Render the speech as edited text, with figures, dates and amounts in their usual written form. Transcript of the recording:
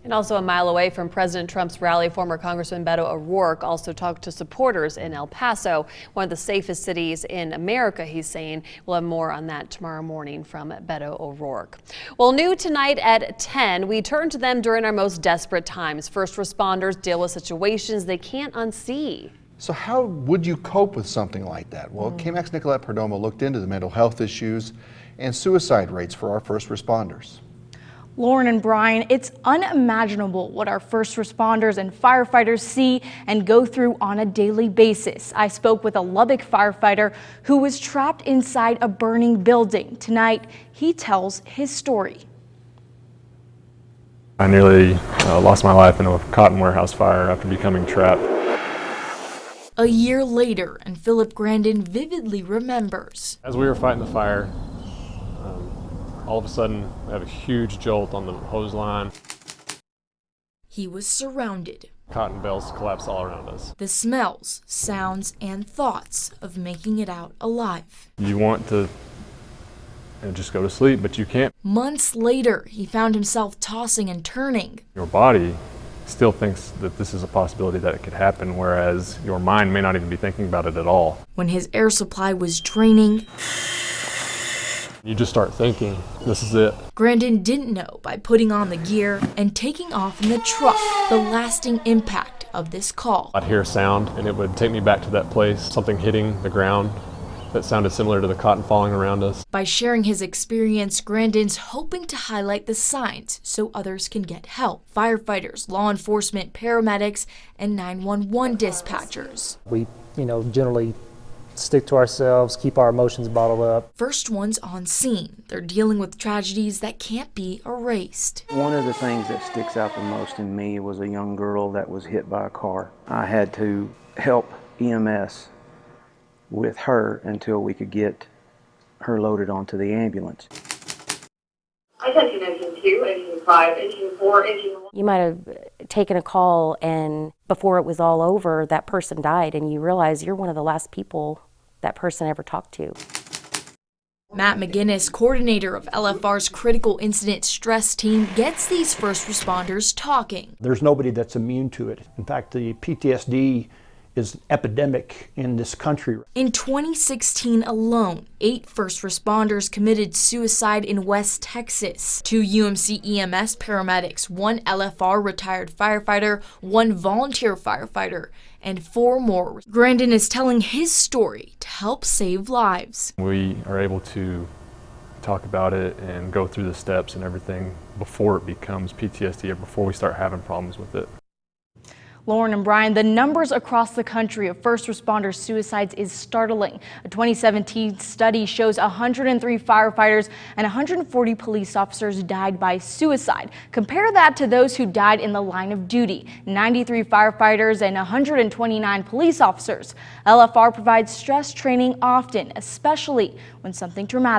And also a mile away from President Trump's rally, former Congressman Beto O'Rourke also talked to supporters in El Paso, one of the safest cities in America, he's saying. We'll have more on that tomorrow morning from Beto O'Rourke. Well, new tonight at 10, we turn to them during our most desperate times. First responders deal with situations they can't unsee. So how would you cope with something like that? Well, KMAC's Nicolette Perdomo looked into the mental health issues and suicide rates for our first responders. Lauren and Brian, it's unimaginable what our first responders and firefighters see and go through on a daily basis. I spoke with a Lubbock firefighter who was trapped inside a burning building. Tonight, he tells his story. I nearly lost my life in a cotton warehouse fire after becoming trapped. A year later, and Philip Grandin vividly remembers. As we were fighting the fire, all of a sudden, we have a huge jolt on the hose line. He was surrounded. Cotton bales collapsed all around us. The smells, sounds, and thoughts of making it out alive. You want to just go to sleep, but you can't. Months later, he found himself tossing and turning. Your body still thinks that this is a possibility that it could happen, whereas your mind may not even be thinking about it at all. When his air supply was draining, you just start thinking, this is it. Grandin didn't know by putting on the gear and taking off in the truck the lasting impact of this call. I'd hear a sound and it would take me back to that place, something hitting the ground that sounded similar to the cotton falling around us. By sharing his experience, Grandin's hoping to highlight the signs so others can get help. Firefighters, law enforcement, paramedics, and 911 dispatchers. We, generally stick to ourselves, keep our emotions bottled up. First ones on scene. They're dealing with tragedies that can't be erased. One of the things that sticks out the most in me was a young girl that was hit by a car. I had to help EMS with her until we could get her loaded onto the ambulance. I touched engine 2, engine 5, engine 4, engine 1. You might have taken a call and before it was all over, that person died, and you realize you're one of the last people that person ever talked to. Matt McGinnis, coordinator of LFR's Critical Incident Stress Team, gets these first responders talking. There's nobody that's immune to it. In fact, the PTSD is epidemic in this country. In 2016 alone, 8 first responders committed suicide in West Texas. 2 UMC EMS paramedics, 1 LFR retired firefighter, 1 volunteer firefighter, and 4 more. Grandin is telling his story to help save lives. We are able to talk about it and go through the steps and everything before it becomes PTSD or before we start having problems with it. Lauren and Brian, the numbers across the country of first responder suicides is startling. A 2017 study shows 103 firefighters and 140 police officers died by suicide. Compare that to those who died in the line of duty, 93 firefighters and 129 police officers. LFR provides stress training often, especially when something dramatic